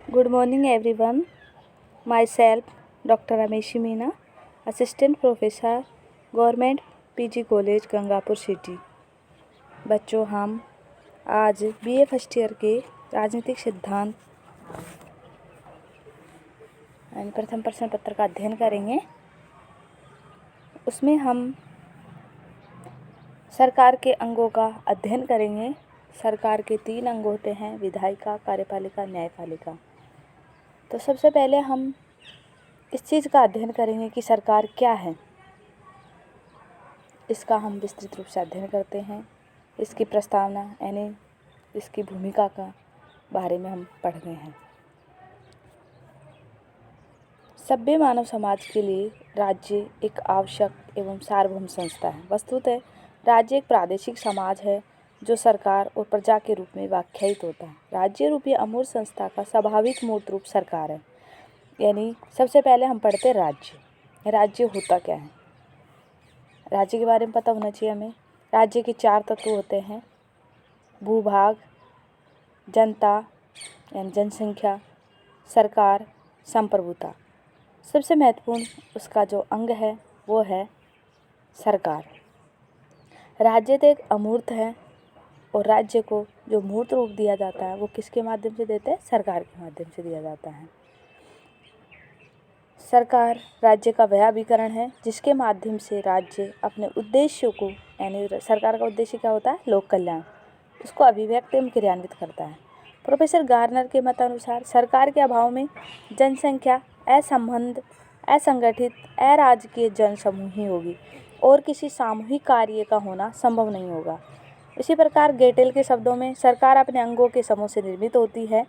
Good morning everyone. Myself Dr. Rameshi Meena, Assistant Professor, Government PG College Gangapur city. बच्चों, हम आज BA first year के राजनीतिक सिद्धांत यानी प्रथम प्रश्न पत्र का अध्ययन करेंगे। उसमें हम सरकार के अंगों का अध्ययन करेंगे। सरकार के 3 अंग होते हैं, विधायिका, कार्यपालिका, न्यायपालिका। तो सबसे पहले हम इस चीज़ का अध्ययन करेंगे कि सरकार क्या है। इसका हम विस्तृत रूप से अध्ययन करते हैं। इसकी प्रस्तावना यानी इसकी भूमिका का बारे में हम पढ़ रहे हैं। सभ्य मानव समाज के लिए राज्य एक आवश्यक एवं सार्वभौम संस्था है। वस्तुतः राज्य एक प्रादेशिक समाज है जो सरकार और प्रजा के रूप में व्याख्यायित होता है। राज्य रूपी अमूर्त संस्था का स्वाभाविक मूर्त रूप सरकार है। यानी सबसे पहले हम पढ़ते हैं राज्य। राज्य होता क्या है, राज्य के बारे में पता होना चाहिए हमें। राज्य के 4 तत्व होते हैं, भूभाग, जनता यानी जनसंख्या, सरकार, संप्रभुता। सबसे महत्वपूर्ण उसका जो अंग है वो है सरकार। राज्य तो एक अमूर्त है और राज्य को जो मूर्त रूप दिया जाता है वो किसके माध्यम से देते हैं? सरकार के माध्यम से दिया जाता है। सरकार राज्य का वह अभिकरण है जिसके माध्यम से राज्य अपने उद्देश्यों को, यानी सरकार का उद्देश्य क्या होता है? लोक कल्याण, उसको अभिव्यक्त एवं क्रियान्वित करता है। प्रोफेसर गार्नर के मतानुसार सरकार के अभाव में जनसंख्या असंगठित, अराजकीय जन समूह ही होगी और किसी सामूहिक कार्य का होना संभव नहीं होगा। इसी प्रकार गेटेल के शब्दों में सरकार अपने अंगों के समूह से निर्मित होती है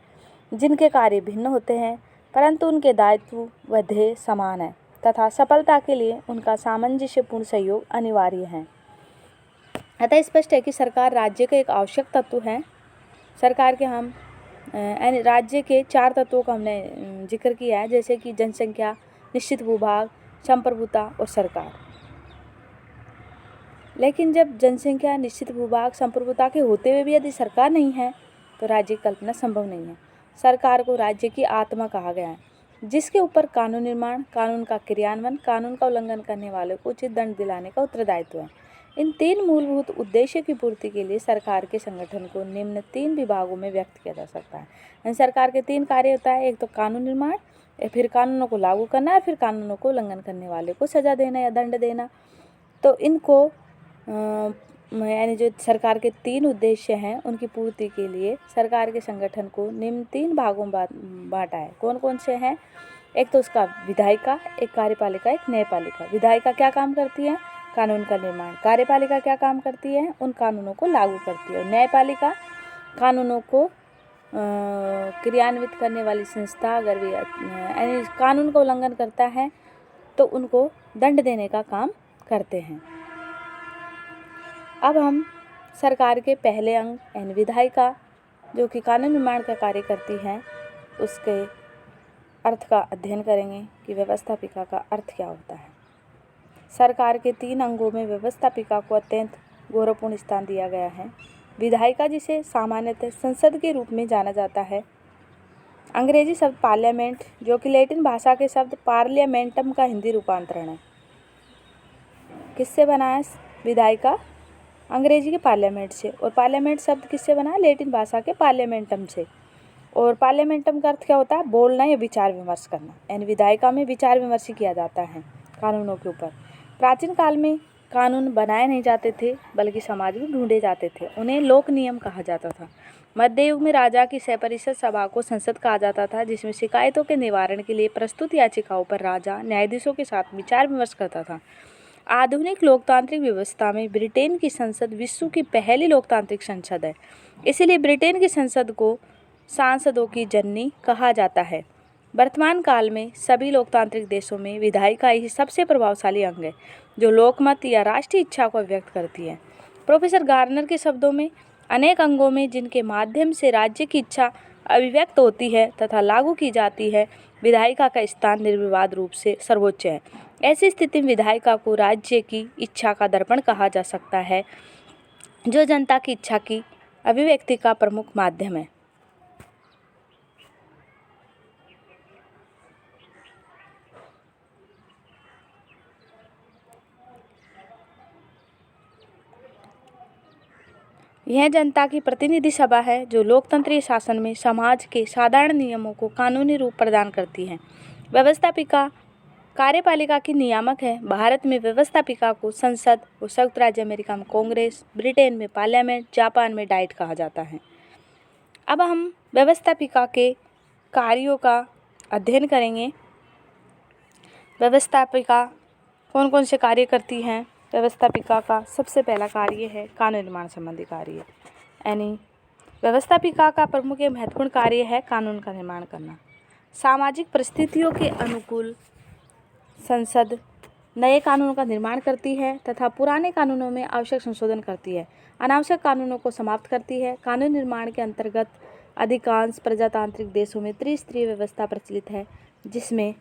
जिनके कार्य भिन्न होते हैं परंतु उनके दायित्व व ध्येय समान है तथा सफलता के लिए उनका सामंजस्यपूर्ण सहयोग अनिवार्य है। अतः स्पष्ट है कि सरकार राज्य का एक आवश्यक तत्व है। सरकार के हम यानी राज्य के 4 तत्वों का हमने जिक्र किया है, जैसे कि जनसंख्या, निश्चित भूभाग, संप्रभुता और सरकार। लेकिन जब जनसंख्या, निश्चित भूभाग, संप्रभुता के होते हुए भी यदि सरकार नहीं है तो राज्य की कल्पना संभव नहीं है। सरकार को राज्य की आत्मा कहा गया है जिसके ऊपर कानून निर्माण, कानून का क्रियान्वयन, कानून का उल्लंघन करने वालों को उचित दंड दिलाने का उत्तरदायित्व है। इन 3 मूलभूत उद्देश्य की पूर्ति के लिए सरकार के संगठन को निम्न 3 विभागों में व्यक्त किया जा सकता है। यानी सरकार के 3 कार्य होता है, एक तो कानून निर्माण, फिर कानूनों को लागू करना और फिर कानूनों को उल्लंघन करने वाले को सजा देना या दंड देना। तो इनको यानी जो सरकार के 3 उद्देश्य हैं उनकी पूर्ति के लिए सरकार के संगठन को निम्न 3 भागों में बांटा है। कौन कौन से हैं? एक तो उसका विधायिका, एक कार्यपालिका, एक न्यायपालिका। विधायिका क्या काम करती है? कानून का निर्माण। कार्यपालिका क्या काम करती है? उन कानूनों को लागू करती है। और न्यायपालिका कानूनों को क्रियान्वित करने वाली संस्था। अगर भी यानी कानून का उल्लंघन करता है तो उनको दंड देने का काम करते हैं। अब हम सरकार के पहले अंग यानी विधायिका जो कि कानून निर्माण का कार्य करती है उसके अर्थ का अध्ययन करेंगे कि व्यवस्थापिका का अर्थ क्या होता है। सरकार के 3 अंगों में व्यवस्थापिका को अत्यंत गौरवपूर्ण स्थान दिया गया है। विधायिका, जिसे सामान्यतः संसद के रूप में जाना जाता है, अंग्रेजी शब्द पार्लियामेंट जो कि लैटिन भाषा के शब्द पार्लियामेंटम का हिंदी रूपांतरण है। किससे बना है विधायिका? अंग्रेजी के पार्लियामेंट से। और पार्लियामेंट शब्द किससे बना है? लैटिन भाषा के पार्लियामेंटम से। और पार्लियामेंटम का अर्थ क्या होता है? बोलना या विचार विमर्श करना। यानी विधायिका में विचार विमर्श किया जाता है कानूनों के ऊपर। प्राचीन काल में कानून बनाए नहीं जाते थे बल्कि समाज में ढूंढे जाते थे। उन्हें लोक नियम कहा जाता था। मध्य युग में राजा की सहपरिषद सभा को संसद कहा जाता था जिसमें शिकायतों के निवारण के लिए प्रस्तुत याचिकाओं पर राजा न्यायाधीशों के साथ विचार विमर्श करता था। आधुनिक लोकतांत्रिक व्यवस्था में ब्रिटेन की संसद विश्व की पहली लोकतांत्रिक संसद है। इसीलिए ब्रिटेन की संसद को सांसदों की जननी कहा जाता है। वर्तमान काल में सभी लोकतांत्रिक देशों में विधायिका ही सबसे प्रभावशाली अंग है जो लोकमत या राष्ट्रीय इच्छा को व्यक्त करती है। प्रोफेसर गार्नर के शब्दों में अनेक अंगों में जिनके माध्यम से राज्य की इच्छा अभिव्यक्त होती है तथा लागू की जाती है, विधायिका का स्थान निर्विवाद रूप से सर्वोच्च है। ऐसी स्थिति में विधायिका को राज्य की इच्छा का दर्पण कहा जा सकता है जो जनता की इच्छा की अभिव्यक्ति का प्रमुख माध्यम है। यह जनता की प्रतिनिधि सभा है जो लोकतंत्रीय शासन में समाज के साधारण नियमों को कानूनी रूप प्रदान करती है। व्यवस्थापिका कार्यपालिका की नियामक है। भारत में व्यवस्थापिका को संसद और संयुक्त राज्य अमेरिका में कांग्रेस, ब्रिटेन में पार्लियामेंट, जापान में डाइट कहा जाता है। अब हम व्यवस्थापिका के कार्यों का अध्ययन करेंगे। व्यवस्थापिका कौन कौन से कार्य करती हैं। व्यवस्थापिका का सबसे पहला कार्य है कानून निर्माण संबंधी कार्य, यानी व्यवस्थापिका का प्रमुख एवं महत्वपूर्ण कार्य है कानून का निर्माण करना। सामाजिक परिस्थितियों के अनुकूल संसद नए कानूनों का निर्माण करती है तथा पुराने कानूनों में आवश्यक संशोधन करती है। अनावश्यक कानूनों को समाप्त करती है। कानून निर्माण के अंतर्गत अधिकांश प्रजातांत्रिक देशों में त्रिस्तरीय व्यवस्था प्रचलित है, जिसमें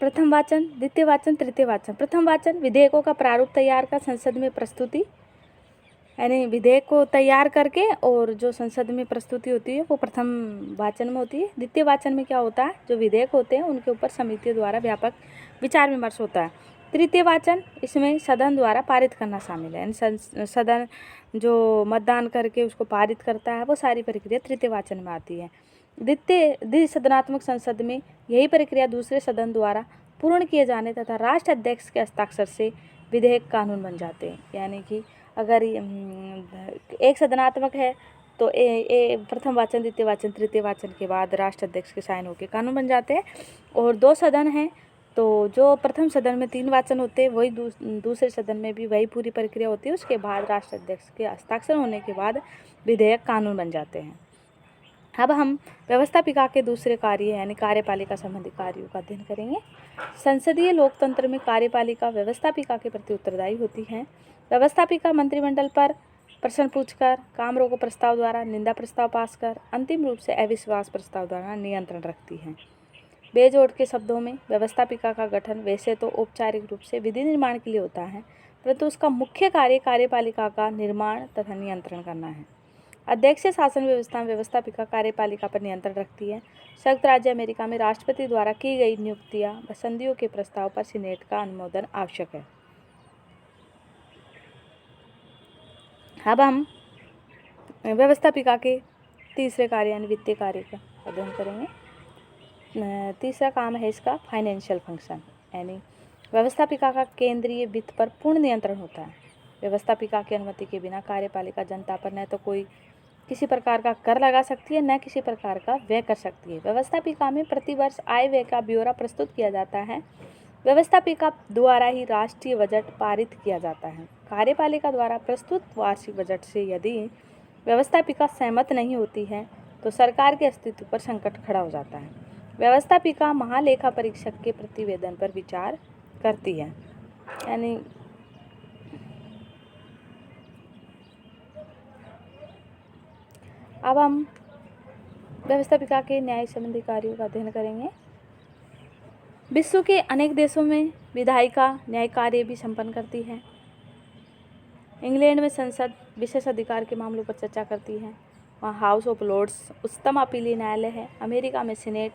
प्रथम वाचन, द्वितीय वाचन, तृतीय वाचन। प्रथम वाचन विधेयकों का प्रारूप तैयार कर संसद में प्रस्तुति, यानी विधेयक को तैयार करके और जो संसद में प्रस्तुति होती है वो प्रथम वाचन में होती है। द्वितीय वाचन में क्या होता है, जो विधेयक होते हैं उनके ऊपर समितियों द्वारा व्यापक विचार विमर्श होता है। तृतीय वाचन, इसमें सदन द्वारा पारित करना शामिल है, यानी सदन जो मतदान करके उसको पारित करता है वो सारी प्रक्रिया तृतीय वाचन में आती है। द्विसदनात्मक संसद में यही प्रक्रिया दूसरे सदन द्वारा पूर्ण किए जाने तथा राष्ट्र अध्यक्ष के हस्ताक्षर से विधेयक कानून बन जाते हैं। यानी कि अगर एक सदनात्मक है तो प्रथम वाचन, द्वितीय वाचन, तृतीय वाचन के बाद राष्ट्र अध्यक्ष के साइन होकर कानून बन जाते हैं। और दो सदन हैं तो जो प्रथम सदन में 3 वाचन होते हैं वही दूसरे सदन में भी वही पूरी प्रक्रिया होती है। उसके बाद राष्ट्र अध्यक्ष के हस्ताक्षर होने के बाद विधेयक कानून बन जाते हैं। अब हम व्यवस्थापिका के दूसरे कार्य यानी कार्यपालिका संबंधी कार्यों का अध्ययन करेंगे। संसदीय लोकतंत्र में कार्यपालिका व्यवस्थापिका के प्रति उत्तरदायी होती है। व्यवस्थापिका मंत्रिमंडल पर प्रश्न पूछकर, काम रोको प्रस्ताव द्वारा निंदा प्रस्ताव पास कर, अंतिम रूप से अविश्वास प्रस्ताव द्वारा नियंत्रण रखती है। बेजोड़ के शब्दों में व्यवस्थापिका का गठन वैसे तो औपचारिक रूप से विधि निर्माण के लिए होता है, परंतु उसका मुख्य कार्य कार्यपालिका का निर्माण तथा नियंत्रण करना है। अध्यक्षीय शासन व्यवस्था में व्यवस्थापिका कार्यपालिका पर नियंत्रण रखती है। संयुक्त राज्य अमेरिका में राष्ट्रपति द्वारा की गई नियुक्तियां व संधियों के प्रस्ताव पर सीनेट का अनुमोदन आवश्यक है। अब हम व्यवस्थापिका के तीसरे कार्य यानी वित्तीय कार्य का अध्ययन करेंगे। तीसरा काम है इसका फाइनेंशियल फंक्शन, यानी व्यवस्थापिका का केंद्रीय वित्त पर पूर्ण नियंत्रण होता है। व्यवस्थापिका की अनुमति के बिना कार्यपालिका जनता पर न तो कोई किसी प्रकार का कर लगा सकती है, न किसी प्रकार का व्यय कर सकती है। व्यवस्थापिका में प्रतिवर्ष आय व्यय का ब्यौरा प्रस्तुत किया जाता है। व्यवस्थापिका द्वारा ही राष्ट्रीय बजट पारित किया जाता है। कार्यपालिका द्वारा प्रस्तुत वार्षिक बजट से यदि व्यवस्थापिका सहमत नहीं होती है तो सरकार के अस्तित्व पर संकट खड़ा हो जाता है। व्यवस्थापिका महालेखा परीक्षक के प्रतिवेदन पर विचार करती है, यानी अब हम व्यवस्थापिका के न्याय संबंधी कार्यों का अध्ययन करेंगे। विश्व के अनेक देशों में विधायिका न्याय कार्य भी संपन्न करती है। इंग्लैंड में संसद विशेष अधिकार के मामलों पर चर्चा करती है। वहाँ हाउस ऑफ लॉर्ड्स उच्चतम अपीलीय न्यायालय है। अमेरिका में सीनेट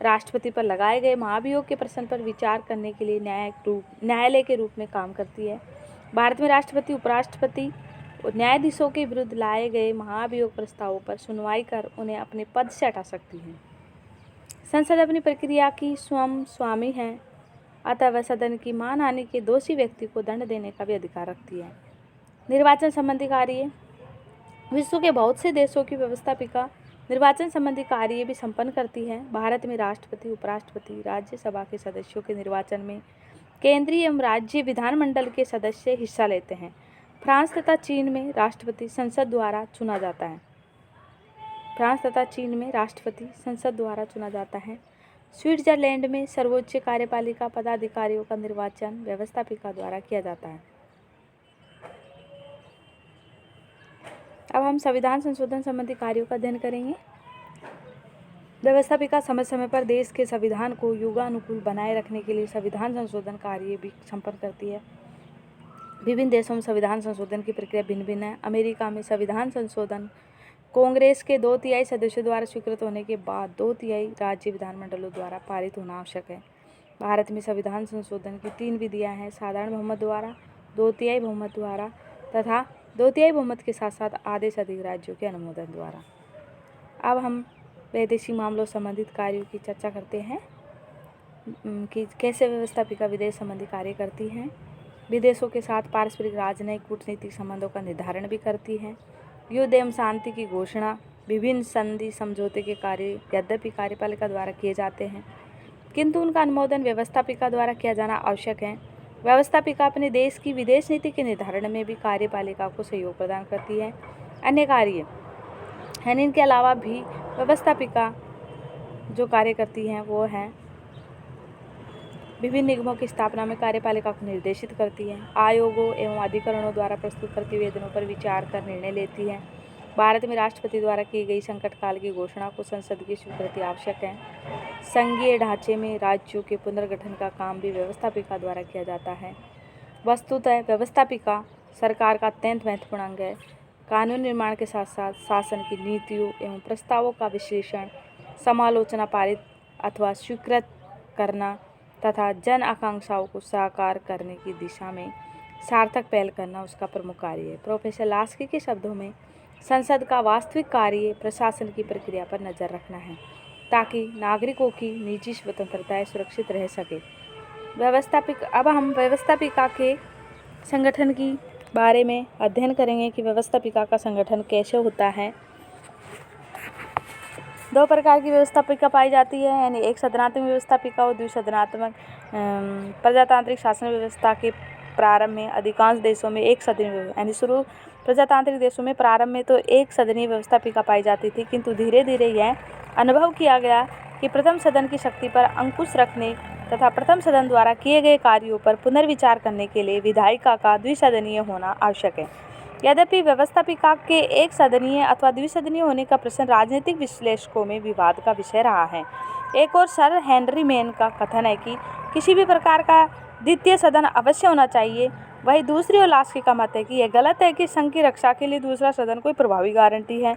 राष्ट्रपति पर लगाए गए महाभियोग के प्रश्न पर विचार करने के लिए न्यायालय के रूप में काम करती है। भारत में राष्ट्रपति, उपराष्ट्रपति और न्यायाधीशों के विरुद्ध लाए गए महाभियोग प्रस्तावों पर सुनवाई कर उन्हें अपने पद से हटा सकती है। संसद अपनी प्रक्रिया की स्वयं स्वामी है, अतः वह सदन की मानहानि के दोषी व्यक्ति को दंड देने का भी अधिकार रखती है। निर्वाचन संबंधी कार्य, विश्व के बहुत से देशों की व्यवस्थापिका निर्वाचन संबंधी कार्य भी संपन्न करती है। भारत में राष्ट्रपति, उपराष्ट्रपति, राज्यसभा के सदस्यों के निर्वाचन में केंद्रीय एवं राज्य विधानमंडल के सदस्य हिस्सा लेते हैं। फ्रांस तथा चीन में राष्ट्रपति संसद द्वारा चुना जाता है। स्विट्जरलैंड में सर्वोच्च कार्यपालिका पदाधिकारियों का निर्वाचन व्यवस्थापिका द्वारा किया जाता है। अब हम संविधान संशोधन संबंधी कार्यों का अध्ययन करेंगे। व्यवस्थापिका समय समय पर देश के संविधान को युगानुकूल बनाए रखने के लिए संविधान संशोधन कार्य भी संपन्न करती है। विभिन्न देशों में संविधान संशोधन की प्रक्रिया भिन्न भिन्न है। अमेरिका में संविधान संशोधन कांग्रेस के 2/3 सदस्यों द्वारा स्वीकृत होने के बाद 2/3 राज्य विधानमंडलों द्वारा पारित होना आवश्यक है। भारत में संविधान संशोधन की 3 विधियां हैं: साधारण बहुमत द्वारा, 2/3 बहुमत द्वारा तथा 2/3 बहुमत के साथ साथ आधे से अधिक राज्यों के अनुमोदन द्वारा। अब हम वैदेशिक मामलों संबंधित कार्यों की चर्चा करते हैं कि कैसे व्यवस्थापिका विदेश संबंधी कार्य करती हैं। विदेशों के साथ पारस्परिक राजनयिक कूटनीतिक संबंधों का निर्धारण भी करती हैं। युद्ध एवं शांति की घोषणा, विभिन्न संधि समझौते के कार्य यद्यपि कार्यपालिका द्वारा किए जाते हैं, किंतु उनका अनुमोदन व्यवस्थापिका द्वारा किया जाना आवश्यक है। व्यवस्थापिका अपने देश की विदेश नीति के निर्धारण में भी कार्यपालिका को सहयोग प्रदान करती है। अन्य कार्य हैं, इनके अलावा भी व्यवस्थापिका जो कार्य करती हैं वो हैं विभिन्न निगमों की स्थापना में कार्यपालिका को निर्देशित करती है। आयोगों एवं अधिकरणों द्वारा प्रस्तुत प्रतिवेदनों पर विचार कर निर्णय लेती है। भारत में राष्ट्रपति द्वारा की गई संकट काल की घोषणा को संसद की स्वीकृति आवश्यक है। संघीय ढांचे में राज्यों के पुनर्गठन का काम भी व्यवस्थापिका द्वारा किया जाता है। वस्तुतः व्यवस्थापिका सरकार का अत्यंत महत्वपूर्ण अंग है। कानून निर्माण के साथ साथ शासन की नीतियों एवं प्रस्तावों का विश्लेषण, समालोचना, पारित अथवा स्वीकृत करना तथा जन आकांक्षाओं को साकार करने की दिशा में सार्थक पहल करना उसका प्रमुख कार्य है। प्रोफेसर लास्की के शब्दों में संसद का वास्तविक कार्य प्रशासन की प्रक्रिया पर नज़र रखना है ताकि नागरिकों की निजी स्वतंत्रताएं सुरक्षित रह सके। अब हम व्यवस्थापिका के संगठन की बारे में अध्ययन करेंगे कि व्यवस्थापिका का संगठन कैसे होता है। 2 प्रकार की व्यवस्थापिका पाई जाती है, यानी एक सदनात्मक व्यवस्थापिका और द्विसदनात्मक। प्रजातांत्रिक शासन व्यवस्था के प्रारंभ में अधिकांश देशों में एक सदनीय यानी शुरू प्रजातांत्रिक देशों में प्रारंभ में तो एक सदनीय व्यवस्थापिका पाई जाती थी, किंतु धीरे धीरे यह अनुभव किया गया कि प्रथम सदन की शक्ति पर अंकुश रखने तथा प्रथम सदन द्वारा किए गए कार्यों पर पुनर्विचार करने के लिए विधायिका का द्विसदनीय होना आवश्यक है। यद्यपि व्यवस्थापिका के एक सदनीय अथवा द्विसदनीय होने का प्रश्न राजनीतिक विश्लेषकों में विवाद का विषय रहा है। एक और सर हेनरी मेन का कथन है कि किसी भी प्रकार का द्वितीय सदन अवश्य होना चाहिए। वही दूसरी ओर लास्की का मत है कि यह गलत है कि संघ की रक्षा के लिए दूसरा सदन कोई प्रभावी गारंटी है।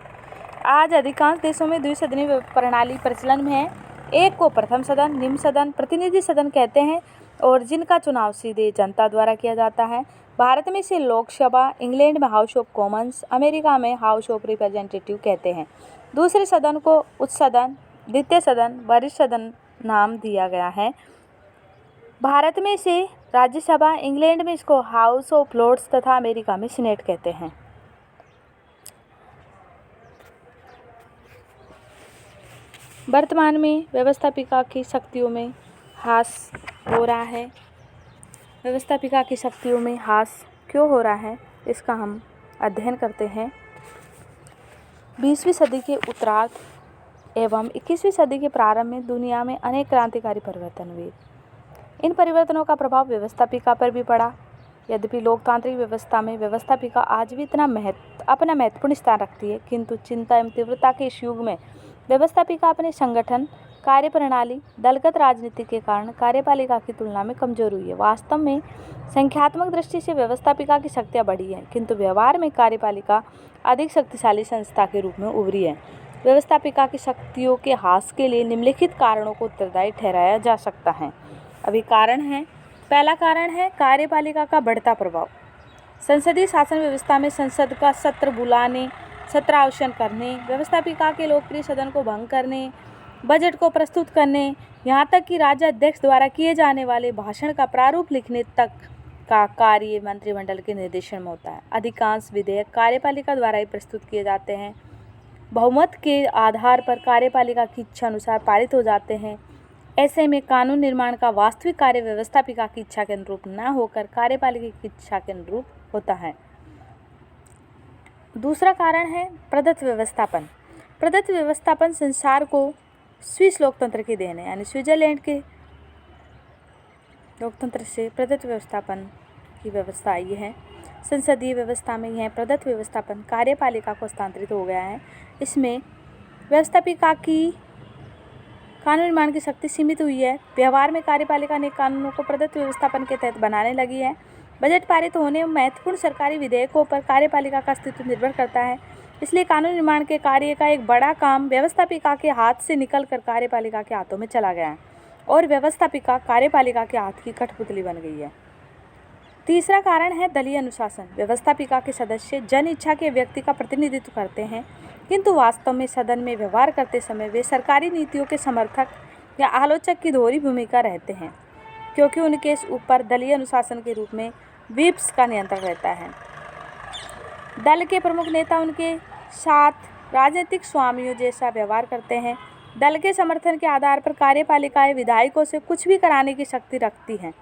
आज अधिकांश देशों में द्विसदनीय प्रणाली प्रचलन में है। एक को प्रथम सदन, निम्न सदन, प्रतिनिधि सदन कहते हैं और जिनका चुनाव सीधे जनता द्वारा किया जाता है। भारत में इसे लोकसभा, इंग्लैंड में हाउस ऑफ कॉमन्स, अमेरिका में हाउस ऑफ रिप्रेजेंटेटिव कहते हैं। दूसरे सदन को उच्च सदन, द्वितीय सदन, वरिष्ठ सदन नाम दिया गया है। भारत में इसे राज्यसभा, इंग्लैंड में इसको हाउस ऑफ लॉर्ड्स तथा अमेरिका में सीनेट कहते हैं। वर्तमान में व्यवस्थापिका की शक्तियों में ह्रास हो रहा है। व्यवस्थापिका की शक्तियों में ह्रास क्यों हो रहा है, इसका हम अध्ययन करते हैं। 20वीं सदी के उत्तरार्ध एवं 21वीं सदी के प्रारंभ में दुनिया में अनेक क्रांतिकारी परिवर्तन हुए। इन परिवर्तनों का प्रभाव व्यवस्थापिका पर भी पड़ा। यद्यपि लोकतांत्रिक व्यवस्था में व्यवस्थापिका आज भी अपना महत्वपूर्ण स्थान रखती है, किंतु चिंता एवं तीव्रता के इस युग में व्यवस्थापिका अपने संगठन, कार्यप्रणाली, दलगत राजनीति के कारण कार्यपालिका की तुलना में कमजोर हुई है। वास्तव में संख्यात्मक दृष्टि से व्यवस्थापिका की शक्तियाँ बढ़ी हैं, किंतु व्यवहार में कार्यपालिका अधिक शक्तिशाली संस्था के रूप में उभरी है। व्यवस्थापिका की शक्तियों के ह्रास के लिए निम्नलिखित कारणों को उत्तरदायी ठहराया जा सकता है। अभी कारण है। पहला कारण है कार्यपालिका का बढ़ता प्रभाव। संसदीय शासन व्यवस्था में संसद का सत्र बुलाने, सत्र आयोजन करने, व्यवस्थापिका के लोकप्रिय सदन को भंग करने, बजट को प्रस्तुत करने, यहाँ तक कि राज्याध्यक्ष द्वारा किए जाने वाले भाषण का प्रारूप लिखने तक का कार्य मंत्रिमंडल के निर्देशन में होता है। अधिकांश विधेयक कार्यपालिका द्वारा ही प्रस्तुत किए जाते हैं। बहुमत के आधार पर कार्यपालिका की इच्छा अनुसार पारित हो जाते हैं। ऐसे में कानून निर्माण का वास्तविक कार्य व्यवस्थापिका की इच्छा के अनुरूप न होकर कार्यपालिका की इच्छा के अनुरूप होता है। दूसरा कारण है प्रदत्त व्यवस्थापन। प्रदत्त व्यवस्थापन संसार को स्विस लोकतंत्र की देन है, यानी स्विट्जरलैंड के लोकतंत्र से प्रदत्त व्यवस्थापन की व्यवस्था आई है। संसदीय व्यवस्था में यह प्रदत्त व्यवस्थापन कार्यपालिका को हस्तांतरित हो गया है। इसमें व्यवस्थापिका की कानून निर्माण की शक्ति सीमित हुई है। व्यवहार में कार्यपालिका ने कानूनों को प्रदत्त व्यवस्थापन के तहत बनाने लगी है। बजट पारित होने में महत्वपूर्ण सरकारी विधेयकों पर कार्यपालिका का अस्तित्व निर्भर करता है। इसलिए कानून निर्माण के कार्य का एक बड़ा काम व्यवस्थापिका के हाथ से निकलकर कार्यपालिका के हाथों में चला गया है और व्यवस्थापिका कार्यपालिका के हाथ की कठपुतली बन गई है। तीसरा कारण है दलीय अनुशासन। व्यवस्थापिका के सदस्य जन इच्छा के व्यक्ति का प्रतिनिधित्व करते हैं, किंतु वास्तव में सदन में व्यवहार करते समय वे सरकारी नीतियों के समर्थक या आलोचक की दोहरी भूमिका रहते हैं, क्योंकि उनके ऊपर दलीय अनुशासन के रूप में व्हिप्स का नियंत्रण रहता है। दल के प्रमुख नेता उनके साथ राजनीतिक स्वामियों जैसा व्यवहार करते हैं। दल के समर्थन के आधार पर कार्यपालिकाएं विधायकों से कुछ भी कराने की शक्ति रखती हैं।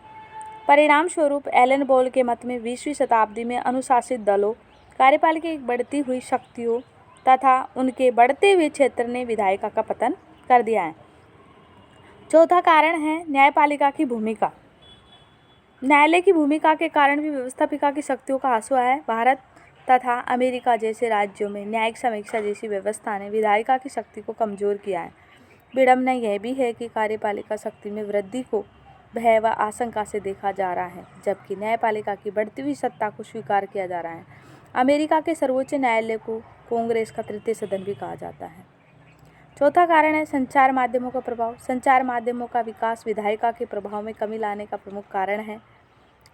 परिणाम स्वरूप एलन बोल के मत में 20वीं शताब्दी में अनुशासित दलों, कार्यपालिका की बढ़ती हुई शक्तियों तथा उनके बढ़ते हुए क्षेत्र ने विधायिका का पतन कर दिया है। चौथा कारण है न्यायपालिका की भूमिका। न्यायालय की भूमिका के कारण भी व्यवस्थापिका की शक्तियों का ह्रास हुआ है। भारत तथा अमेरिका जैसे राज्यों में न्यायिक समीक्षा जैसी व्यवस्था ने विधायिका की शक्ति को कमजोर किया है। विडंबना यह भी है कि कार्यपालिका शक्ति में वृद्धि को भय व आशंका से देखा जा रहा है, जबकि न्यायपालिका की बढ़ती हुई सत्ता को स्वीकार किया जा रहा है। अमेरिका के सर्वोच्च न्यायालय को कांग्रेस का तृतीय सदन भी कहा जाता है। चौथा कारण है संचार माध्यमों का प्रभाव। संचार माध्यमों का विकास विधायिका के प्रभाव में कमी लाने का प्रमुख कारण है।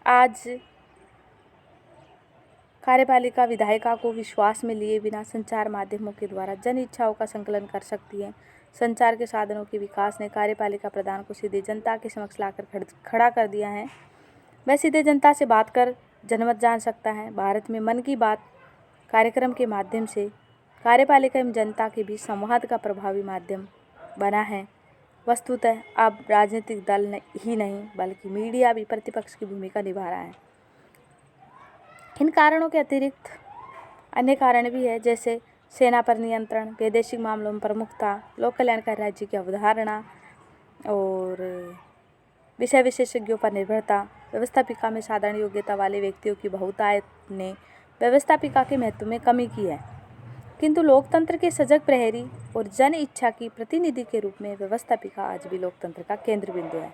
आज कार्यपालिका विधायिका को विश्वास में लिए बिना संचार माध्यमों के द्वारा जन इच्छाओं का संकलन कर सकती है। संचार के साधनों के विकास ने कार्यपालिका प्रधान को सीधे जनता के समक्ष लाकर खड़ा कर दिया है। वह सीधे जनता से बात कर जनमत जान सकता है। भारत में मन की बात कार्यक्रम के माध्यम से कार्यपालिका एवं जनता के बीच संवाद का प्रभावी माध्यम बना है। वस्तुतः अब राजनीतिक दल ही नहीं बल्कि मीडिया भी प्रतिपक्ष की भूमिका निभा रहा है। इन कारणों के अतिरिक्त अन्य कारण भी है, जैसे सेना पर नियंत्रण, वैदेशिक मामलों में प्रमुखता, लोक कल्याणकारी राज्य की अवधारणा और विषय विशेषज्ञों पर निर्भरता। व्यवस्थापिका में साधारण योग्यता वाले व्यक्तियों की बहुतायत ने व्यवस्थापिका के महत्व में कमी की है, किंतु लोकतंत्र के सजग प्रहरी और जन इच्छा की प्रतिनिधि के रूप में व्यवस्थापिका आज भी लोकतंत्र का केंद्र बिंदु है।